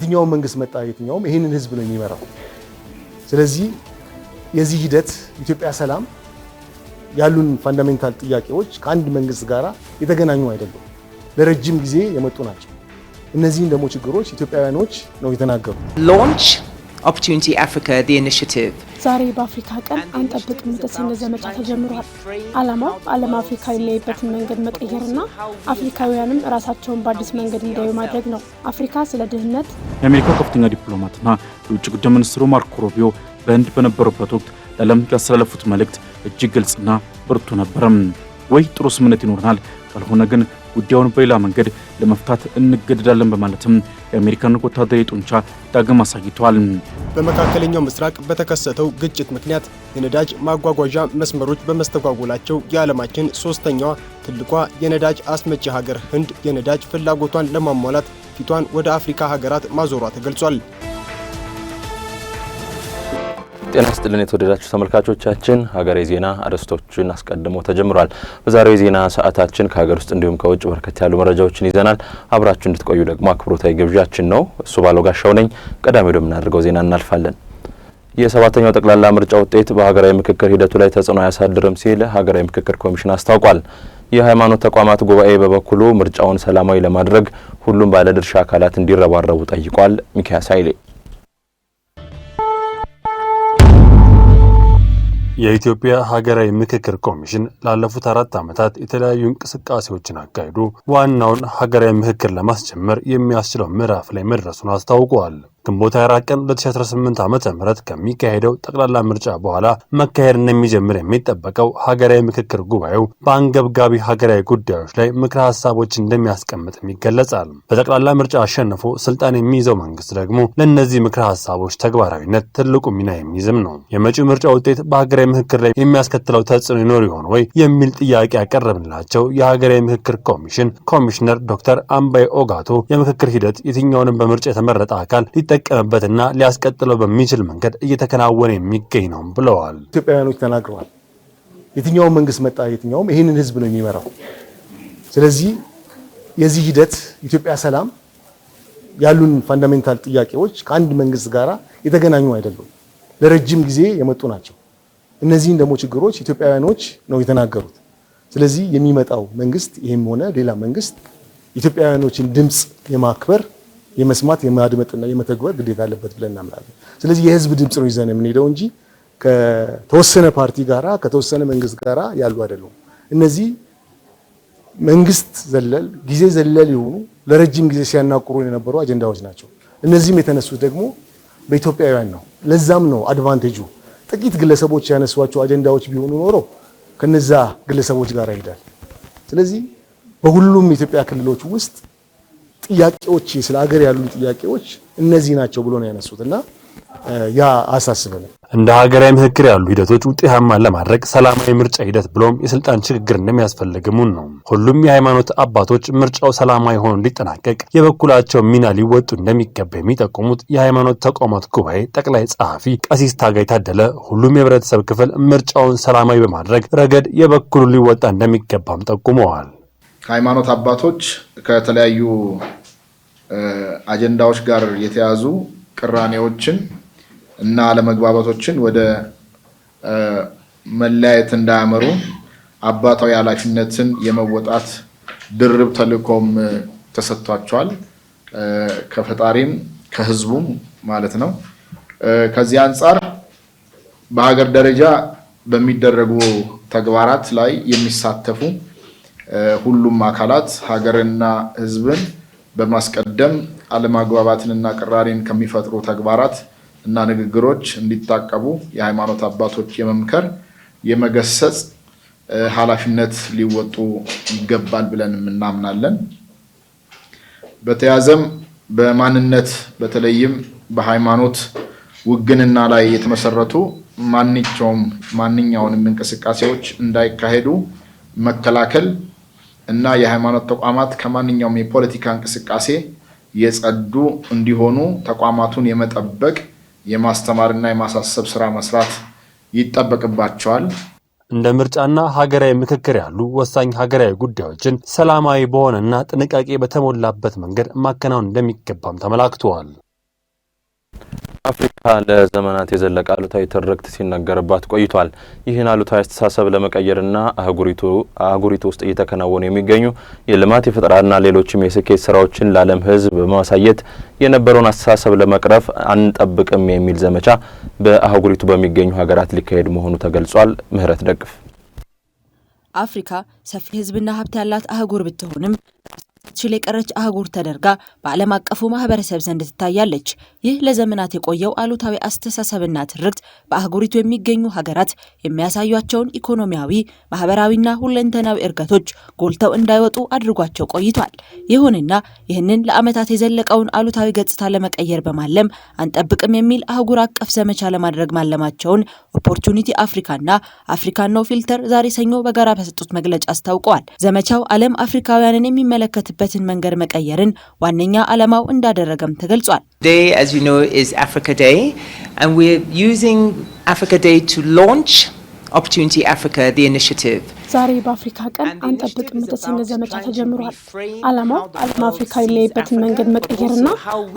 የትኛው መንግስት መጣ የትኛውም ይሄንን ህዝብ ነው የሚመራው። ስለዚህ የዚህ ሂደት ኢትዮጵያ ሰላም ያሉን ፋንዳሜንታል ጥያቄዎች ከአንድ መንግስት ጋራ የተገናኙ አይደሉም፣ ለረጅም ጊዜ የመጡ ናቸው። እነዚህን ደግሞ ችግሮች ኢትዮጵያውያኖች ነው የተናገሩ። Launch Opportunity Africa the initiative ዛሬ በአፍሪካ ቀን አንጠብቅም የተሰኘ ዘመቻ ተጀምሯል። ዓላማው ዓለም አፍሪካ የሚያይበትን መንገድ መቀየርና አፍሪካውያንም ራሳቸውን በአዲስ መንገድ እንዲያዩ ማድረግ ነው። አፍሪካ ስለ ድህነት የአሜሪካው ከፍተኛ ዲፕሎማትና የውጭ ጉዳይ ሚኒስትሩ ማርኮ ሩቢዮ በህንድ በነበሩበት ወቅት ለዓለም ያስተላለፉት መልእክት እጅግ ግልጽና ብርቱ ነበረም። ወይ ጥሩ ስምምነት ይኖርናል፣ ካልሆነ ግን ጉዳዩን በሌላ መንገድ ለመፍታት እንገደዳለን በማለትም የአሜሪካን ወታደራዊ ጡንቻ ዳግም አሳይተዋል። በመካከለኛው ምስራቅ በተከሰተው ግጭት ምክንያት የነዳጅ ማጓጓዣ መስመሮች በመስተጓጎላቸው የዓለማችን ሶስተኛዋ ትልቋ የነዳጅ አስመጪ ሀገር ህንድ የነዳጅ ፍላጎቷን ለማሟላት ፊቷን ወደ አፍሪካ ሀገራት ማዞሯ ተገልጿል። ጤና ይስጥልን የተወደዳችሁ ተመልካቾቻችን፣ ሀገሬ ዜና አርዕስቶችን አስቀድሞ ተጀምሯል። በዛሬው ዜና ሰዓታችን ከሀገር ውስጥ እንዲሁም ከውጭ በርከት ያሉ መረጃዎችን ይዘናል። አብራችሁ እንድትቆዩ ደግሞ አክብሮታዊ ግብዣችን ነው። እሱ ባለው ጋሻው ነኝ። ቀዳሚ ወደምናደርገው ዜና እናልፋለን። የሰባተኛው ጠቅላላ ምርጫ ውጤት በሀገራዊ ምክክር ሂደቱ ላይ ተጽዕኖ አያሳድርም ሲል ሀገራዊ ምክክር ኮሚሽን አስታውቋል። የሃይማኖት ተቋማት ጉባኤ በበኩሉ ምርጫውን ሰላማዊ ለማድረግ ሁሉም ባለድርሻ አካላት እንዲረባረቡ ጠይቋል። ሚካኤል ኃይሌ የኢትዮጵያ ሀገራዊ ምክክር ኮሚሽን ላለፉት 4 ዓመታት የተለያዩ እንቅስቃሴዎችን አካሂዶ ዋናውን ሀገራዊ ምክክር ለማስጀመር የሚያስችለው ምዕራፍ ላይ መድረሱን አስታውቋል። ግንቦት 24 ቀን 2018 ዓመተ ምህረት ከሚካሄደው ጠቅላላ ምርጫ በኋላ መካሄድ እንደሚጀምር የሚጠበቀው ሀገራዊ ምክክር ጉባኤው በአንገብጋቢ ሀገራዊ ጉዳዮች ላይ ምክረ ሀሳቦችን እንደሚያስቀምጥም ይገለጻል። በጠቅላላ ምርጫ አሸንፎ ስልጣን የሚይዘው መንግስት ደግሞ ለእነዚህ ምክረ ሀሳቦች ተግባራዊነት ትልቁ ሚና የሚይዝም ነው። የመጪው ምርጫ ውጤት በሀገራዊ ምክክር ላይ የሚያስከትለው ተጽዕኖ ይኖር ይሆን ወይ የሚል ጥያቄ ያቀረብንላቸው የሀገራዊ ምክክር ኮሚሽን ኮሚሽነር ዶክተር አምባይ ኦጋቶ የምክክር ሂደት የትኛውንም በምርጫ የተመረጠ አካል ሊጠቀምበትና ሊያስቀጥለው በሚችል መንገድ እየተከናወነ የሚገኝ ነው ብለዋል። ኢትዮጵያውያኖች ተናግረዋል። የትኛው መንግስት መጣ የትኛውም ይሄንን ህዝብ ነው የሚመራው። ስለዚህ የዚህ ሂደት ኢትዮጵያ ሰላም ያሉን ፋንዳሜንታል ጥያቄዎች ከአንድ መንግስት ጋራ የተገናኙ አይደሉም፣ ለረጅም ጊዜ የመጡ ናቸው። እነዚህን ደግሞ ችግሮች ኢትዮጵያውያኖች ነው የተናገሩት። ስለዚህ የሚመጣው መንግስት ይሄም ሆነ ሌላ መንግስት ኢትዮጵያውያኖችን ድምጽ የማክበር የመስማት የማድመጥና የመተግበር ግዴታ አለበት ብለን እናምናለን። ስለዚህ የህዝብ ድምጽ ነው ይዘን የምንሄደው እንጂ ከተወሰነ ፓርቲ ጋራ ከተወሰነ መንግስት ጋራ ያሉ አይደሉም። እነዚህ መንግስት ዘለል ጊዜ ዘለል የሆኑ ለረጅም ጊዜ ሲያናቁሩ የነበሩ አጀንዳዎች ናቸው። እነዚህም የተነሱት ደግሞ በኢትዮጵያውያን ነው። ለዛም ነው አድቫንቴጁ ጥቂት ግለሰቦች ያነሷቸው አጀንዳዎች ቢሆኑ ኖሮ ከነዛ ግለሰቦች ጋር ይሄዳል። ስለዚህ በሁሉም የኢትዮጵያ ክልሎች ውስጥ ጥያቄዎች ስለ ሀገር ያሉ ጥያቄዎች እነዚህ ናቸው ብሎ ነው ያነሱትና ያ አሳስበን እንደ ሀገራዊ ምክክር ያሉ ሂደቶች ውጤታማ ለማድረግ ሰላማዊ ምርጫ ሂደት ብሎም የስልጣን ሽግግር እንደሚያስፈልግም ነው። ሁሉም የሃይማኖት አባቶች ምርጫው ሰላማዊ ሆኖ እንዲጠናቀቅ የበኩላቸው ሚና ሊወጡ እንደሚገባ የሚጠቁሙት የሃይማኖት ተቋማት ጉባኤ ጠቅላይ ጸሐፊ ቀሲስ ታጋይ ታደለ ሁሉም የህብረተሰብ ክፍል ምርጫውን ሰላማዊ በማድረግ ረገድ የበኩሉን ሊወጣ እንደሚገባም ጠቁመዋል። ሃይማኖት አባቶች ከተለያዩ አጀንዳዎች ጋር የተያዙ ቅራኔዎችን እና አለመግባባቶችን ወደ መለያየት እንዳያመሩ አባታዊ ኃላፊነትን የመወጣት ድርብ ተልእኮም ተሰጥቷቸዋል፣ ከፈጣሪም ከህዝቡም ማለት ነው። ከዚህ አንፃር በሀገር ደረጃ በሚደረጉ ተግባራት ላይ የሚሳተፉ ሁሉም አካላት ሀገርና ህዝብን በማስቀደም አለመግባባትንና ቅራኔን ከሚፈጥሩ ተግባራት እና ንግግሮች እንዲታቀቡ የሃይማኖት አባቶች የመምከር የመገሰጽ ኃላፊነት ሊወጡ ይገባል ብለን እናምናለን። በተያዘም በማንነት በተለይም በሃይማኖት ውግንና ላይ የተመሰረቱ ማንኛውንም እንቅስቃሴዎች እንዳይካሄዱ መከላከል እና የሃይማኖት ተቋማት ከማንኛውም የፖለቲካ እንቅስቃሴ የጸዱ እንዲሆኑ ተቋማቱን የመጠበቅ የማስተማርና የማሳሰብ ስራ መስራት ይጠበቅባቸዋል። እንደ ምርጫና ሀገራዊ ምክክር ያሉ ወሳኝ ሀገራዊ ጉዳዮችን ሰላማዊ በሆነና ጥንቃቄ በተሞላበት መንገድ ማከናወን እንደሚገባም ተመላክቷል። አፍሪካ ለዘመናት የዘለቀ አሉታዊ ትርክት ሲነገርባት ቆይቷል። ይህን አሉታዊ አስተሳሰብ ለመቀየርና አህጉሪቱ ውስጥ እየተከናወኑ የሚገኙ የልማት የፈጠራና ሌሎችም የስኬት ስራዎችን ለዓለም ሕዝብ በማሳየት የነበረውን አስተሳሰብ ለመቅረፍ አንጠብቅም የሚል ዘመቻ በአህጉሪቱ በሚገኙ ሀገራት ሊካሄድ መሆኑ ተገልጿል። ምህረት ደግፍ አፍሪካ ሰፊ ሕዝብና ሀብት ያላት አህጉር ብትሆንም ችል የቀረች አህጉር ተደርጋ በዓለም አቀፉ ማህበረሰብ ዘንድ ትታያለች። ይህ ለዘመናት የቆየው አሉታዊ አስተሳሰብና ትርክት በአህጉሪቱ የሚገኙ ሀገራት የሚያሳዩቸውን ኢኮኖሚያዊ፣ ማህበራዊና ሁለንተናዊ እድገቶች ጎልተው እንዳይወጡ አድርጓቸው ቆይቷል። ይሁንና ይህንን ለዓመታት የዘለቀውን አሉታዊ ገጽታ ለመቀየር በማለም አንጠብቅም የሚል አህጉር አቀፍ ዘመቻ ለማድረግ ማለማቸውን ኦፖርቹኒቲ አፍሪካና አፍሪካን ኖ ፊልተር ዛሬ ሰኞ በጋራ በሰጡት መግለጫ አስታውቀዋል። ዘመቻው ዓለም አፍሪካውያንን የሚመለከትበትን መንገድ መቀየርን ዋነኛ ዓላማው እንዳደረገም ተገልጿል። Today, as you know, is Africa Day, and we're using Africa Day to launch Opportunity Africa, the initiative. ዛሬ በአፍሪካ ቀን አንጠብቅም የተሰኘ ዘመቻ ተጀምሯል። ዓላማው ዓለም አፍሪካ የሚያይበትን መንገድ መቀየርና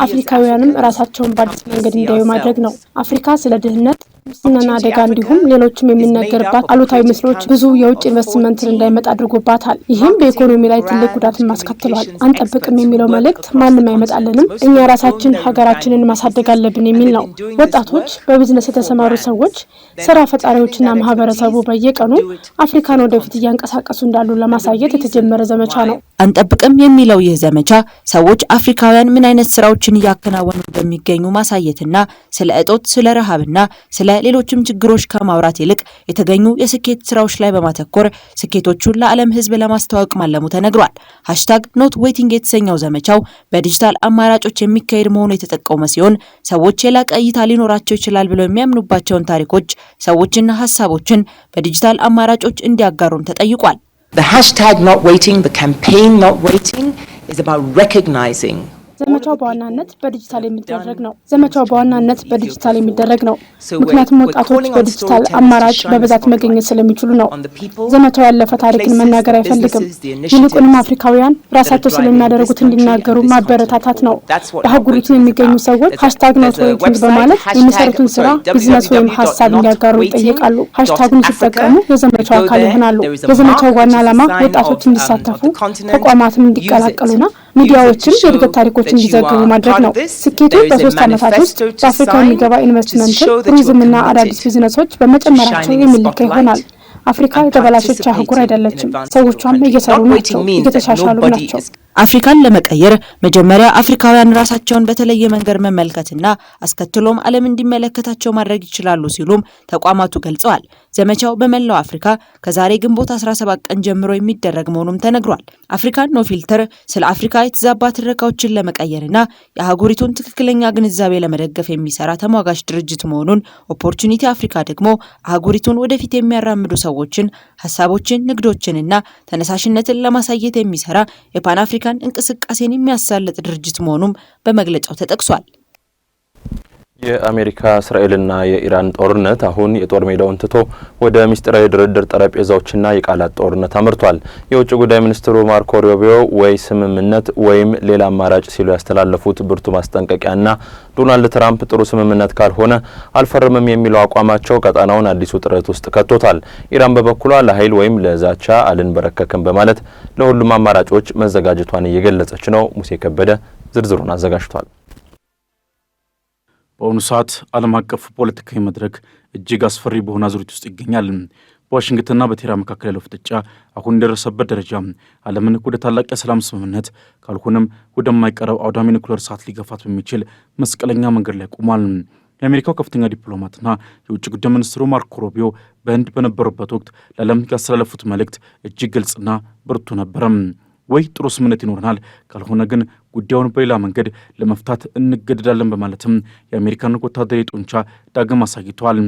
አፍሪካውያንም ራሳቸውን በአዲስ መንገድ እንዲያዩ ማድረግ ነው። አፍሪካ ስለ ድህነት፣ ሙስናና አደጋ እንዲሁም ሌሎችም የሚነገርባት አሉታዊ ምስሎች ብዙ የውጭ ኢንቨስትመንትን እንዳይመጣ አድርጎባታል። ይህም በኢኮኖሚ ላይ ትልቅ ጉዳትን ማስከትሏል። አንጠብቅም የሚለው መልእክት ማንም አይመጣልንም፣ እኛ ራሳችን ሀገራችንን ማሳደግ አለብን የሚል ነው። ወጣቶች፣ በቢዝነስ የተሰማሩ ሰዎች፣ ስራ ፈጣሪዎችና ማህበረሰቡ በየቀኑ አፍሪካን ወደፊት እያንቀሳቀሱ እንዳሉ ለማሳየት የተጀመረ ዘመቻ ነው። አንጠብቅም የሚለው ይህ ዘመቻ ሰዎች አፍሪካውያን ምን አይነት ስራዎችን እያከናወኑ እንደሚገኙ ማሳየትና ስለ እጦት፣ ስለ ረሃብና ስለ ሌሎችም ችግሮች ከማውራት ይልቅ የተገኙ የስኬት ስራዎች ላይ በማተኮር ስኬቶቹን ለዓለም ሕዝብ ለማስተዋወቅ ማለሙ ተነግሯል። #NotWaiting የተሰኘው ዘመቻው በዲጂታል አማራጮች የሚካሄድ መሆኑ የተጠቆመ ሲሆን ሰዎች የላቀ እይታ ሊኖራቸው ይችላል ብለው የሚያምኑባቸውን ታሪኮች፣ ሰዎችና ሀሳቦችን በዲጂታል አማራጮች እንዲያጋሩም ተጠይቋል። The #NotWaiting, the campaign Not Waiting, is about recognizing ዘመቻው በዋናነት በዲጂታል የሚደረግ ነው። ምክንያቱም ወጣቶች በዲጂታል አማራጭ በብዛት መገኘት ስለሚችሉ ነው። ዘመቻው ያለፈ ታሪክን መናገር አይፈልግም። ይልቁንም አፍሪካውያን ራሳቸው ስለሚያደርጉት እንዲናገሩ ማበረታታት ነው። በአህጉሪቱ የሚገኙ ሰዎች #NotWaiting በማለት የሚሰሩትን ስራ፣ ቢዝነስ ወይም ሀሳብ እንዲያጋሩ ይጠይቃሉ። ሃሽታጉን ሲጠቀሙ የዘመቻው አካል ይሆናሉ። የዘመቻው ዋና ዓላማ ወጣቶች እንዲሳተፉ፣ ተቋማትም እንዲቀላቀሉና ሚዲያዎችም የእድገት ታሪኮች እንዲዘግቡ ማድረግ ነው። ስኬቱ በ3 ዓመታት ውስጥ በአፍሪካ የሚገባ ኢንቨስትመንት፣ ቱሪዝምና አዳዲስ ቢዝነሶች በመጨመራቸው የሚለካ ይሆናል። አፍሪካ የተበላሸች አህጉር አይደለችም። ሰዎቿም እየሰሩ ናቸው፣ እየተሻሻሉ ናቸው። አፍሪካን ለመቀየር መጀመሪያ አፍሪካውያን ራሳቸውን በተለየ መንገድ መመልከትና አስከትሎም ዓለም እንዲመለከታቸው ማድረግ ይችላሉ ሲሉም ተቋማቱ ገልጸዋል። ዘመቻው በመላው አፍሪካ ከዛሬ ግንቦት 17 ቀን ጀምሮ የሚደረግ መሆኑም ተነግሯል። አፍሪካን ኖ ፊልተር ስለ አፍሪካ የተዛባ ትረካዎችን ለመቀየርና የአህጉሪቱን ትክክለኛ ግንዛቤ ለመደገፍ የሚሰራ ተሟጋች ድርጅት መሆኑን፣ ኦፖርቹኒቲ አፍሪካ ደግሞ አህጉሪቱን ወደፊት የሚያራምዱ ሰዎችን፣ ሀሳቦችን፣ ንግዶችንና ተነሳሽነትን ለማሳየት የሚሰራ የፓን አፍሪካን እንቅስቃሴን የሚያሳልጥ ድርጅት መሆኑም በመግለጫው ተጠቅሷል። የአሜሪካ እስራኤልና የኢራን ጦርነት አሁን የጦር ሜዳውን ትቶ ወደ ሚስጥራዊ ድርድር ጠረጴዛዎችና የቃላት ጦርነት አምርቷል። የውጭ ጉዳይ ሚኒስትሩ ማርኮ ሩቢዮ ወይ ስምምነት ወይም ሌላ አማራጭ ሲሉ ያስተላለፉት ብርቱ ማስጠንቀቂያና ዶናልድ ትራምፕ ጥሩ ስምምነት ካልሆነ አልፈርምም የሚለው አቋማቸው ቀጣናውን አዲስ ውጥረት ውስጥ ከቶታል። ኢራን በበኩሏ ለኃይል ወይም ለዛቻ አልንበረከክም በማለት ለሁሉም አማራጮች መዘጋጀቷን እየገለጸች ነው። ሙሴ ከበደ ዝርዝሩን አዘጋጅቷል። በአሁኑ ሰዓት ዓለም አቀፍ ፖለቲካዊ መድረክ እጅግ አስፈሪ በሆነ አዙሪት ውስጥ ይገኛል። በዋሽንግተንና በቴህራን መካከል ያለው ፍጥጫ አሁን የደረሰበት ደረጃ ዓለምን ወደ ታላቅ የሰላም ስምምነት ካልሆነም ወደማይቀረው አውዳሚ ኒውክሌር ሰዓት ሊገፋት በሚችል መስቀለኛ መንገድ ላይ ቆሟል። የአሜሪካው ከፍተኛ ዲፕሎማትና የውጭ ጉዳይ ሚኒስትሩ ማርኮ ሩቢዮ በህንድ በነበሩበት ወቅት ለዓለም ያስተላለፉት መልእክት እጅግ ግልጽና ብርቱ ነበረ። ወይ ጥሩ ስምምነት ይኖረናል፣ ካልሆነ ግን ጉዳዩን በሌላ መንገድ ለመፍታት እንገደዳለን በማለትም የአሜሪካን ወታደራዊ ጡንቻ ዳግም አሳይተዋል።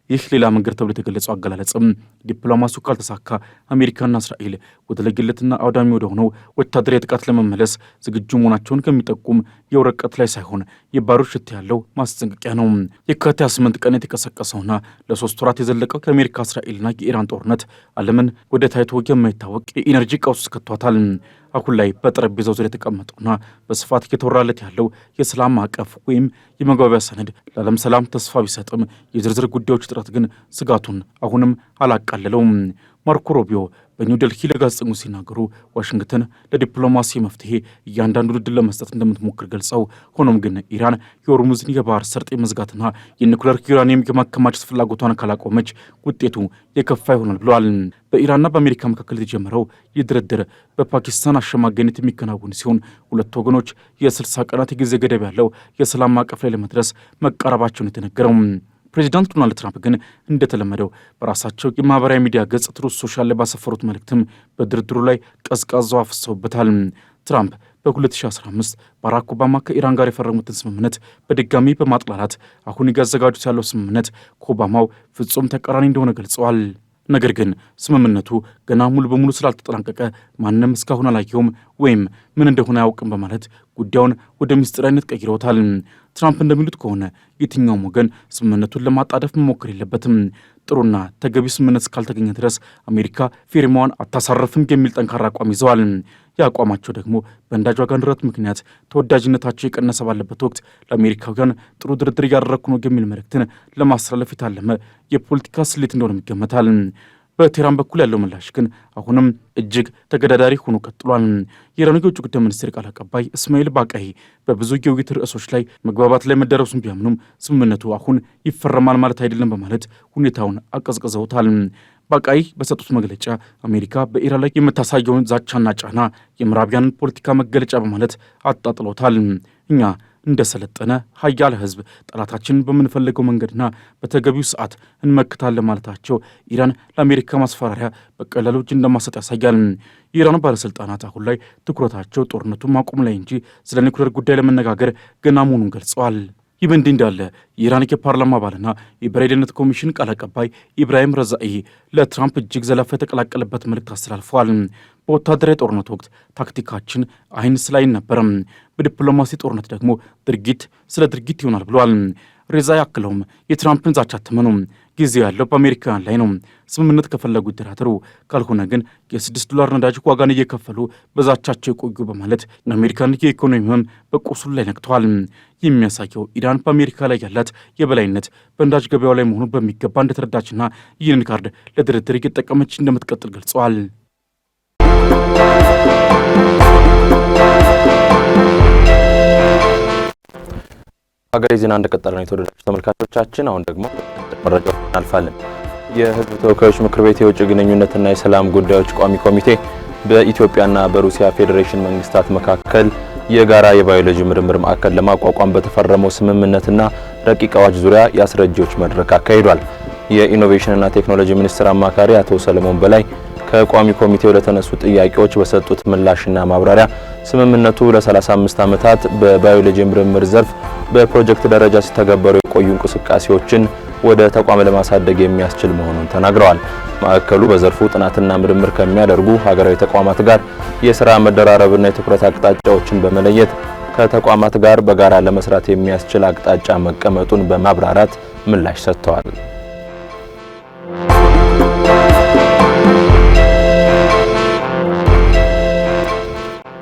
ይህ ሌላ መንገድ ተብሎ የተገለጸው አገላለጽም ዲፕሎማሲው ካልተሳካ አሜሪካና እስራኤል ወደ ለየለትና አውዳሚ ወደ ሆነው ወታደራዊ ጥቃት ለመመለስ ዝግጁ መሆናቸውን ከሚጠቁም የወረቀት ላይ ሳይሆን የባሩድ ሽታ ያለው ማስጠንቀቂያ ነው። የካቲት 28 ቀን የተቀሰቀሰውና ለ3 ወራት የዘለቀው ከአሜሪካ እስራኤልና የኢራን ጦርነት ዓለምን ወደ ታይቶ የማይታወቅ የኢነርጂ ቀውስ ውስጥ ከቷታል። አሁን ላይ በጠረጴዛው ዙሪያ የተቀመጠውና በስፋት እየተወራለት ያለው የሰላም ማዕቀፍ ወይም የመግባቢያ ሰነድ ለዓለም ሰላም ተስፋ ቢሰጥም የዝርዝር ጉዳዮች ጥረት ግን ስጋቱን አሁንም አላቃለለውም። ማርኮ ሩቢዮ በኒው ዴልሂ ለጋዜጠኞች ሲናገሩ ዋሽንግተን ለዲፕሎማሲ መፍትሄ እያንዳንዱ ዕድል ለመስጠት እንደምትሞክር ገልጸው ሆኖም ግን ኢራን የሆርሙዝን የባህር ሰርጥ መዝጋትና የኒኩሌር ዩራኒየም የማከማቸት ፍላጎቷን ካላቆመች ውጤቱ የከፋ ይሆናል ብለዋል። በኢራንና በአሜሪካ መካከል የተጀመረው የድርድር በፓኪስታን አሸማጋይነት የሚከናወን ሲሆን ሁለቱ ወገኖች የ60 ቀናት የጊዜ ገደብ ያለው የሰላም ማዕቀፍ ላይ ለመድረስ መቃረባቸውን የተነገረው ፕሬዚዳንት ዶናልድ ትራምፕ ግን እንደተለመደው በራሳቸው የማህበራዊ ሚዲያ ገጽ ትሩዝ ሶሻል ላይ ባሰፈሩት መልእክትም በድርድሩ ላይ ቀዝቃዛው አፍሰውበታል። ትራምፕ በ2015 ባራክ ኦባማ ከኢራን ጋር የፈረሙትን ስምምነት በድጋሚ በማጥላላት አሁን እያዘጋጁት ያለው ስምምነት ከኦባማው ፍጹም ተቃራኒ እንደሆነ ገልጸዋል። ነገር ግን ስምምነቱ ገና ሙሉ በሙሉ ስላልተጠናቀቀ ማንም እስካሁን አላየውም ወይም ምን እንደሆነ አያውቅም በማለት ጉዳዩን ወደ ምስጢራዊነት ቀይረውታል። ትራምፕ እንደሚሉት ከሆነ የትኛውም ወገን ስምምነቱን ለማጣደፍ መሞከር የለበትም። ጥሩና ተገቢ ስምምነት እስካልተገኘ ድረስ አሜሪካ ፊርማዋን አታሳርፍም የሚል ጠንካራ አቋም ይዘዋል። የአቋማቸው ደግሞ በነዳጅ ዋጋ ንረት ምክንያት ተወዳጅነታቸው የቀነሰ ባለበት ወቅት ለአሜሪካውያን ጥሩ ድርድር እያደረግኩ ነው የሚል መልእክትን ለማስተላለፍ የታለመ የፖለቲካ ስሌት እንደሆነ ይገመታል። በቴህራን በኩል ያለው ምላሽ ግን አሁንም እጅግ ተገዳዳሪ ሆኖ ቀጥሏል። የኢራኑ የውጭ ጉዳይ ሚኒስቴር ቃል አቀባይ እስማኤል ባቃይ በብዙ የውይይት ርዕሶች ላይ መግባባት ላይ መደረሱን ቢያምኑም ስምምነቱ አሁን ይፈረማል ማለት አይደለም በማለት ሁኔታውን አቀዝቅዘውታል። ባቃይ በሰጡት መግለጫ አሜሪካ በኢራን ላይ የምታሳየውን ዛቻና ጫና የምዕራቢያንን ፖለቲካ መገለጫ በማለት አጣጥሎታል። እኛ እንደሰለጠነ ሀያል ህዝብ ጠላታችንን በምንፈልገው መንገድና በተገቢው ሰዓት እንመክታለን ማለታቸው ኢራን ለአሜሪካ ማስፈራሪያ በቀላሉ እጅ እንደማሰጥ ያሳያል። የኢራን ባለስልጣናት አሁን ላይ ትኩረታቸው ጦርነቱን ማቆም ላይ እንጂ ስለ ኒውክሌር ጉዳይ ለመነጋገር ገና መሆኑን ገልጸዋል። ይህ በእንዲህ እንዳለ የኢራን የፓርላማ አባልና የብሔራዊ ደህንነት ኮሚሽን ቃል አቀባይ ኢብራሂም ረዛኢ ለትራምፕ እጅግ ዘለፋ የተቀላቀለበት መልእክት አስተላልፈዋል። በወታደራዊ ጦርነት ወቅት ታክቲካችን አይን ስለ አይን ነበረም፣ በዲፕሎማሲ ጦርነት ደግሞ ድርጊት ስለ ድርጊት ይሆናል ብለዋል። ሬዛ ያክለውም የትራምፕን ዛቻ አትመኑ፣ ጊዜው ያለው በአሜሪካውያን ላይ ነው። ስምምነት ከፈለጉ ይደራደሩ፣ ካልሆነ ግን $6 ነዳጅ ዋጋን እየከፈሉ በዛቻቸው የቆዩ በማለት የአሜሪካን የኢኮኖሚ ህመም በቁስሉ ላይ ነቅተዋል። የሚያሳየው ኢራን በአሜሪካ ላይ ያላት የበላይነት በነዳጅ ገበያው ላይ መሆኑን በሚገባ እንደተረዳችና ይህንን ካርድ ለድርድር እየተጠቀመች እንደምትቀጥል ገልጸዋል። ሀገሬ ዜና እንደቀጠለ ነው። የተወደዳችሁ ተመልካቾቻችን፣ አሁን ደግሞ መረጃዎች እናልፋለን። የህዝብ ተወካዮች ምክር ቤት የውጭ ግንኙነትና የሰላም ጉዳዮች ቋሚ ኮሚቴ በኢትዮጵያና በሩሲያ ፌዴሬሽን መንግስታት መካከል የጋራ የባዮሎጂ ምርምር ማዕከል ለማቋቋም በተፈረመው ስምምነትና ረቂቅ አዋጅ ዙሪያ የአስረጂዎች መድረክ አካሂዷል። የኢኖቬሽንና ቴክኖሎጂ ሚኒስትር አማካሪ አቶ ሰለሞን በላይ ከቋሚ ኮሚቴው ለተነሱ ጥያቄዎች በሰጡት ምላሽና ማብራሪያ ስምምነቱ ለ35 ዓመታት በባዮሎጂ ምርምር ዘርፍ በፕሮጀክት ደረጃ ሲተገበሩ የቆዩ እንቅስቃሴዎችን ወደ ተቋም ለማሳደግ የሚያስችል መሆኑን ተናግረዋል። ማዕከሉ በዘርፉ ጥናትና ምርምር ከሚያደርጉ ሀገራዊ ተቋማት ጋር የሥራ መደራረብና የትኩረት አቅጣጫዎችን በመለየት ከተቋማት ጋር በጋራ ለመስራት የሚያስችል አቅጣጫ መቀመጡን በማብራራት ምላሽ ሰጥተዋል።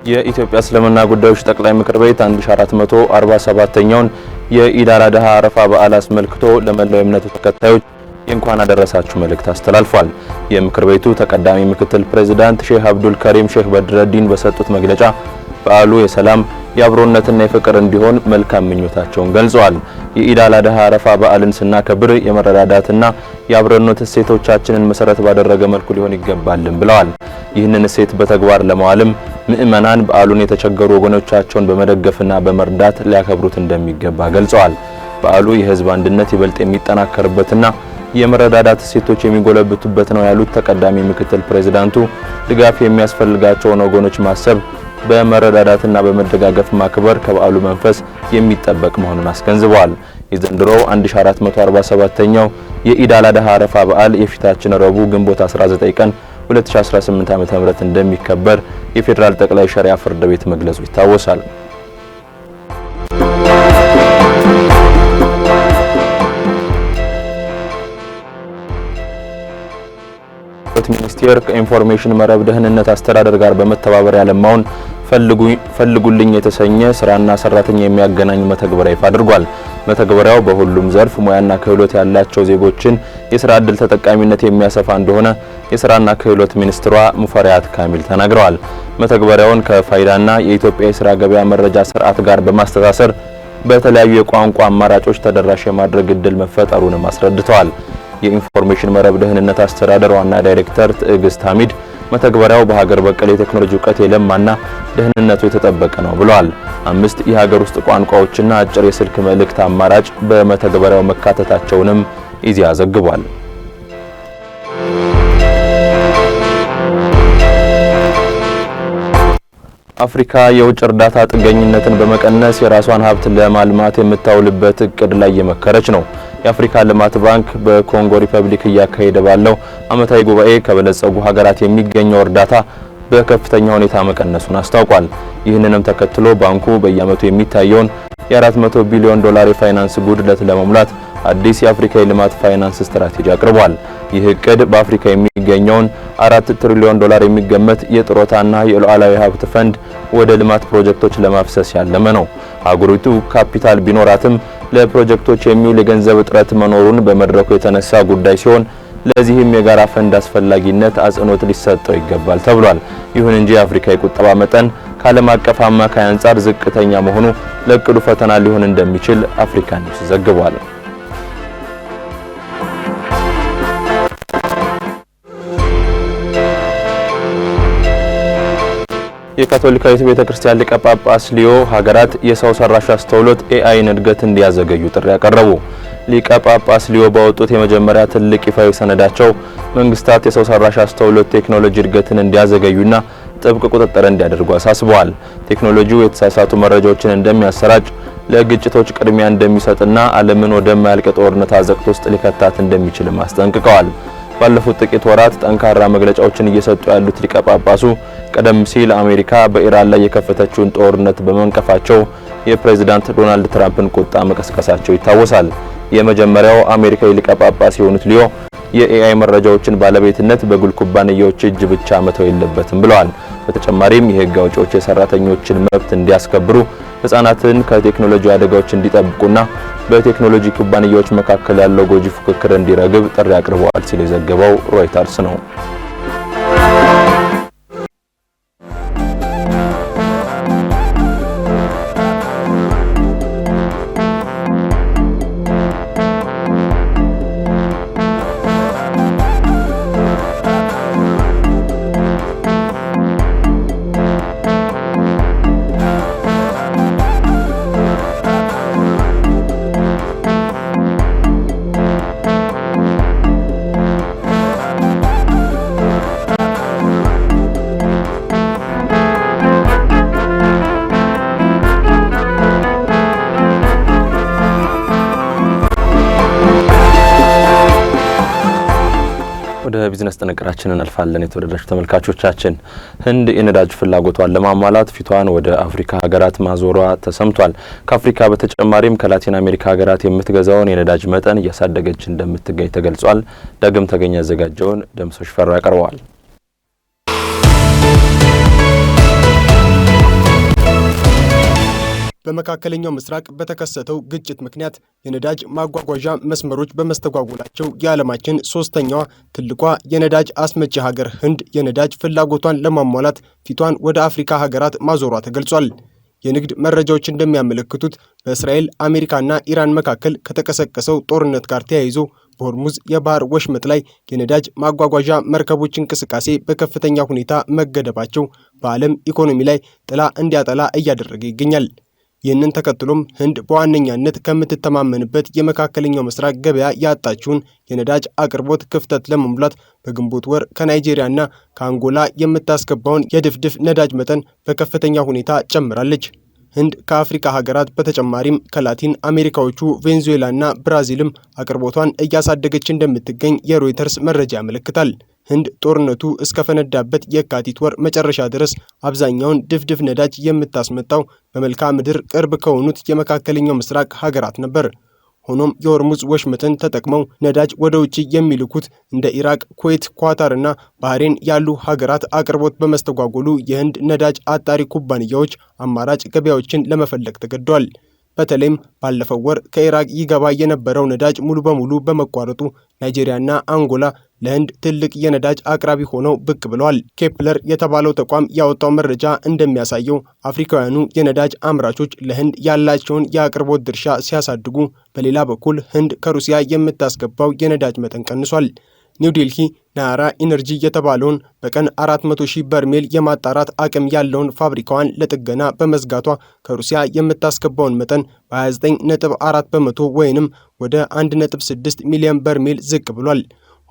የኢትዮጵያ እስልምና ጉዳዮች ጠቅላይ ምክር ቤት 1447ኛውን የኢድ አል አድሃ አረፋ በዓል አስመልክቶ ለመላው የእምነቱ ተከታዮች የእንኳን አደረሳችሁ መልእክት አስተላልፏል። የምክር ቤቱ ተቀዳሚ ምክትል ፕሬዝዳንት ሼህ አብዱል ከሪም ሼህ በድረዲን በሰጡት መግለጫ በዓሉ የሰላም የአብሮነትና የፍቅር እንዲሆን መልካም ምኞታቸውን ገልጸዋል። የኢድ አል አድሃ አረፋ በዓልን ስናከብር የመረዳዳትና የአብሮነት እሴቶቻችንን መሰረት ባደረገ መልኩ ሊሆን ይገባልን ብለዋል። ይህንን እሴት በተግባር ለማዋልም ምእመናን በዓሉን የተቸገሩ ወገኖቻቸውን በመደገፍና በመርዳት ሊያከብሩት እንደሚገባ ገልጸዋል። በዓሉ የህዝብ አንድነት ይበልጥ የሚጠናከርበትና የመረዳዳት እሴቶች የሚጎለብቱበት ነው ያሉት ተቀዳሚ ምክትል ፕሬዝዳንቱ ድጋፍ የሚያስፈልጋቸውን ወገኖች ማሰብ፣ በመረዳዳትና በመደጋገፍ ማክበር ከበዓሉ መንፈስ የሚጠበቅ መሆኑን አስገንዝበዋል። የዘንድሮው 1447ኛው የኢድ አል አድሃ አረፋ በዓል የፊታችን ረቡዕ ግንቦት 19 ቀን 2018 ዓ.ም እንደሚከበር የፌዴራል ጠቅላይ ሸሪዓ ፍርድ ቤት መግለጹ ይታወሳል። ሚኒስቴር ከኢንፎርሜሽን መረብ ደህንነት አስተዳደር ጋር በመተባበር ያለማውን ፈልጉልኝ የተሰኘ ስራና ሰራተኛ የሚያገናኝ መተግበሪያ ይፋ አድርጓል። መተግበሪያው በሁሉም ዘርፍ ሙያና ክህሎት ያላቸው ዜጎችን የሥራ ዕድል ተጠቃሚነት የሚያሰፋ እንደሆነ የሥራና ክህሎት ሚኒስትሯ ሙፈሪያት ካሚል ተናግረዋል። መተግበሪያውን ከፋይዳና የኢትዮጵያ የሥራ ገበያ መረጃ ስርዓት ጋር በማስተሳሰር በተለያዩ የቋንቋ አማራጮች ተደራሽ የማድረግ ዕድል መፈጠሩንም አስረድተዋል። የኢንፎርሜሽን መረብ ደህንነት አስተዳደር ዋና ዳይሬክተር ትዕግስት ሐሚድ መተግበሪያው በሀገር በቀል የቴክኖሎጂ ዕውቀት የለማና ደህንነቱ የተጠበቀ ነው ብለዋል። 5 የሀገር ውስጥ ቋንቋዎችና አጭር የስልክ መልእክት አማራጭ በመተግበሪያው መካተታቸውንም ኢዜአ ዘግቧል። አፍሪካ የውጭ እርዳታ ጥገኝነትን በመቀነስ የራሷን ሀብት ለማልማት የምታውልበት እቅድ ላይ እየመከረች ነው። የአፍሪካ ልማት ባንክ በኮንጎ ሪፐብሊክ እያካሄደ ባለው ዓመታዊ ጉባኤ ከበለጸጉ ሀገራት የሚገኘው እርዳታ በከፍተኛ ሁኔታ መቀነሱን አስታውቋል። ይህንንም ተከትሎ ባንኩ በየዓመቱ የሚታየውን የ400 ቢሊዮን ዶላር የፋይናንስ ጉድለት ለመሙላት አዲስ የአፍሪካ የልማት ፋይናንስ ስትራቴጂ አቅርቧል። ይህ እቅድ በአፍሪካ የሚገኘውን 4 ትሪሊዮን ዶላር የሚገመት የጥሮታና የሉዓላዊ ሀብት ፈንድ ወደ ልማት ፕሮጀክቶች ለማፍሰስ ያለመ ነው። አገሪቱ ካፒታል ቢኖራትም ለፕሮጀክቶች የሚውል የገንዘብ እጥረት መኖሩን በመድረኩ የተነሳ ጉዳይ ሲሆን ለዚህም የጋራ ፈንድ አስፈላጊነት አጽንኦት ሊሰጠው ይገባል ተብሏል። ይሁን እንጂ የአፍሪካ የቁጠባ መጠን ከዓለም አቀፍ አማካይ አንጻር ዝቅተኛ መሆኑ ለእቅዱ ፈተና ሊሆን እንደሚችል አፍሪካ ኒውስ ዘግቧል። የካቶሊካዊት ቤተክርስቲያን ሊቀ ጳጳስ ሊዮ ሀገራት የሰው ሰራሽ አስተውሎት ኤአይን እድገት እንዲያዘገዩ ጥሪ ያቀረቡ። ሊቀ ጳጳስ ሊዮ ባወጡት የመጀመሪያ ትልቅ ይፋዊ ሰነዳቸው መንግስታት የሰው ሰራሽ አስተውሎት ቴክኖሎጂ እድገትን እንዲያዘገዩና ጥብቅ ቁጥጥር እንዲያደርጉ አሳስበዋል። ቴክኖሎጂው የተሳሳቱ መረጃዎችን እንደሚያሰራጭ፣ ለግጭቶች ቅድሚያ እንደሚሰጥና ዓለምን ወደማያልቅ ጦርነት አዘቅት ውስጥ ሊከታት እንደሚችልም አስጠንቅቀዋል። ባለፉት ጥቂት ወራት ጠንካራ መግለጫዎችን እየሰጡ ያሉት ሊቀ ጳጳሱ ቀደም ሲል አሜሪካ በኢራን ላይ የከፈተችውን ጦርነት በመንቀፋቸው የፕሬዝዳንት ዶናልድ ትራምፕን ቁጣ መቀስቀሳቸው ይታወሳል። የመጀመሪያው አሜሪካዊ ሊቀ ጳጳስ የሆኑት ሊዮ የኤአይ መረጃዎችን ባለቤትነት በግል ኩባንያዎች እጅ ብቻ መተው የለበትም ብለዋል። በተጨማሪም የህግ አውጪዎች የሰራተኞችን መብት እንዲያስከብሩ፣ ህፃናትን ከቴክኖሎጂ አደጋዎች እንዲጠብቁና በቴክኖሎጂ ኩባንያዎች መካከል ያለው ጎጂ ፉክክር እንዲረግብ ጥሪ አቅርበዋል ሲል የዘገበው ሮይተርስ ነው። ቢዝነስ ጥንቅራችንን እናልፋለን። የተወደዳችሁ ተመልካቾቻችን ህንድ የነዳጅ ፍላጎቷን ለማሟላት ፊቷን ወደ አፍሪካ ሀገራት ማዞሯ ተሰምቷል። ከአፍሪካ በተጨማሪም ከላቲን አሜሪካ ሀገራት የምትገዛውን የነዳጅ መጠን እያሳደገች እንደምትገኝ ተገልጿል። ዳግም ተገኘ ያዘጋጀውን ደምሶሽ ፈራ ያቀርበዋል። በመካከለኛው ምስራቅ በተከሰተው ግጭት ምክንያት የነዳጅ ማጓጓዣ መስመሮች በመስተጓጎላቸው የዓለማችን ሶስተኛዋ ትልቋ የነዳጅ አስመጪ ሀገር ህንድ የነዳጅ ፍላጎቷን ለማሟላት ፊቷን ወደ አፍሪካ ሀገራት ማዞሯ ተገልጿል። የንግድ መረጃዎች እንደሚያመለክቱት በእስራኤል አሜሪካና ኢራን መካከል ከተቀሰቀሰው ጦርነት ጋር ተያይዞ በሆርሙዝ የባህር ወሽመጥ ላይ የነዳጅ ማጓጓዣ መርከቦች እንቅስቃሴ በከፍተኛ ሁኔታ መገደባቸው በዓለም ኢኮኖሚ ላይ ጥላ እንዲያጠላ እያደረገ ይገኛል። ይህንን ተከትሎም ህንድ በዋነኛነት ከምትተማመንበት የመካከለኛው ምስራቅ ገበያ ያጣችውን የነዳጅ አቅርቦት ክፍተት ለመሙላት በግንቦት ወር ከናይጄሪያና ከአንጎላ የምታስገባውን የድፍድፍ ነዳጅ መጠን በከፍተኛ ሁኔታ ጨምራለች። ህንድ ከአፍሪካ ሀገራት በተጨማሪም ከላቲን አሜሪካዎቹ ቬንዙዌላና ብራዚልም አቅርቦቷን እያሳደገች እንደምትገኝ የሮይተርስ መረጃ ያመለክታል። ህንድ ጦርነቱ እስከፈነዳበት የካቲት ወር መጨረሻ ድረስ አብዛኛውን ድፍድፍ ነዳጅ የምታስመጣው በመልክዓ ምድር ቅርብ ከሆኑት የመካከለኛው ምስራቅ ሀገራት ነበር። ሆኖም የሆርሙዝ ወሽመጥን ተጠቅመው ነዳጅ ወደ ውጭ የሚልኩት እንደ ኢራቅ፣ ኩዌት፣ ኳታርና ባህሬን ያሉ ሀገራት አቅርቦት በመስተጓጎሉ የህንድ ነዳጅ አጣሪ ኩባንያዎች አማራጭ ገበያዎችን ለመፈለግ ተገደዋል። በተለይም ባለፈው ወር ከኢራቅ ይገባ የነበረው ነዳጅ ሙሉ በሙሉ በመቋረጡ ናይጄሪያና አንጎላ ለህንድ ትልቅ የነዳጅ አቅራቢ ሆነው ብቅ ብለዋል። ኬፕለር የተባለው ተቋም ያወጣው መረጃ እንደሚያሳየው አፍሪካውያኑ የነዳጅ አምራቾች ለህንድ ያላቸውን የአቅርቦት ድርሻ ሲያሳድጉ፣ በሌላ በኩል ህንድ ከሩሲያ የምታስገባው የነዳጅ መጠን ቀንሷል። ኒው ዴልሂ ናያራ ኢነርጂ የተባለውን በቀን 400,000 በርሜል የማጣራት አቅም ያለውን ፋብሪካዋን ለጥገና በመዝጋቷ ከሩሲያ የምታስገባውን መጠን በ29.4 በመቶ ወይንም ወደ 1.6 ሚሊዮን በርሜል ዝቅ ብሏል።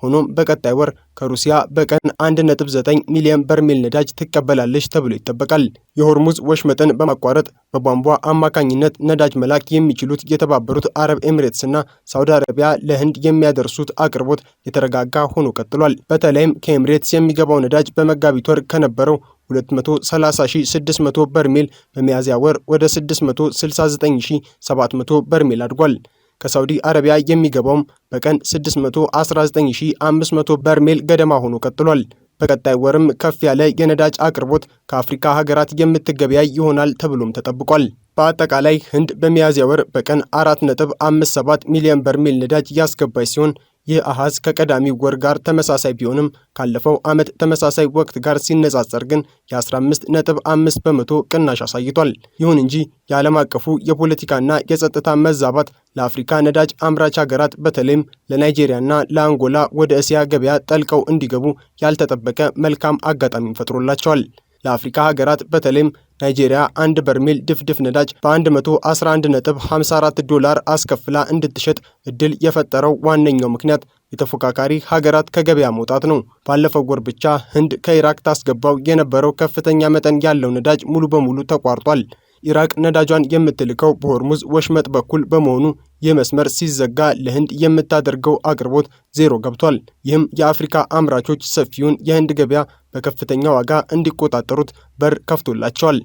ሆኖም በቀጣይ ወር ከሩሲያ በቀን 1.9 ሚሊዮን በርሜል ነዳጅ ትቀበላለች ተብሎ ይጠበቃል። የሆርሙዝ ወሽመጥን በማቋረጥ በቧንቧ አማካኝነት ነዳጅ መላክ የሚችሉት የተባበሩት አረብ ኤሚሬትስና ሳውዲ አረቢያ ለህንድ የሚያደርሱት አቅርቦት የተረጋጋ ሆኖ ቀጥሏል። በተለይም ከኤሚሬትስ የሚገባው ነዳጅ በመጋቢት ወር ከነበረው 230,600 በርሜል በሚያዝያ ወር ወደ 669,700 በርሜል አድጓል። ከሳውዲ አረቢያ የሚገባውም በቀን 619,500 በርሜል ገደማ ሆኖ ቀጥሏል። በቀጣይ ወርም ከፍ ያለ የነዳጅ አቅርቦት ከአፍሪካ ሀገራት የምትገበያይ ይሆናል ተብሎም ተጠብቋል። በአጠቃላይ ህንድ በሚያዝያ ወር በቀን 4.57 ሚሊዮን በርሜል ነዳጅ ያስገባች ሲሆን ይህ አሃዝ ከቀዳሚው ወር ጋር ተመሳሳይ ቢሆንም ካለፈው ዓመት ተመሳሳይ ወቅት ጋር ሲነጻጸር ግን የ15.5 በመቶ ቅናሽ አሳይቷል። ይሁን እንጂ የዓለም አቀፉ የፖለቲካና የጸጥታ መዛባት ለአፍሪካ ነዳጅ አምራች ሀገራት በተለይም ለናይጄሪያና ለአንጎላ ወደ እስያ ገበያ ጠልቀው እንዲገቡ ያልተጠበቀ መልካም አጋጣሚ ፈጥሮላቸዋል። ለአፍሪካ ሀገራት በተለይም ናይጄሪያ አንድ በርሜል ድፍድፍ ነዳጅ በ111.54 ዶላር አስከፍላ እንድትሸጥ እድል የፈጠረው ዋነኛው ምክንያት የተፎካካሪ ሀገራት ከገበያ መውጣት ነው። ባለፈው ወር ብቻ ህንድ ከኢራቅ ታስገባው የነበረው ከፍተኛ መጠን ያለው ነዳጅ ሙሉ በሙሉ ተቋርጧል። ኢራቅ ነዳጇን የምትልከው በሆርሙዝ ወሽመጥ በኩል በመሆኑ ይህ መስመር ሲዘጋ ለህንድ የምታደርገው አቅርቦት ዜሮ ገብቷል። ይህም የአፍሪካ አምራቾች ሰፊውን የህንድ ገበያ በከፍተኛ ዋጋ እንዲቆጣጠሩት በር ከፍቶላቸዋል።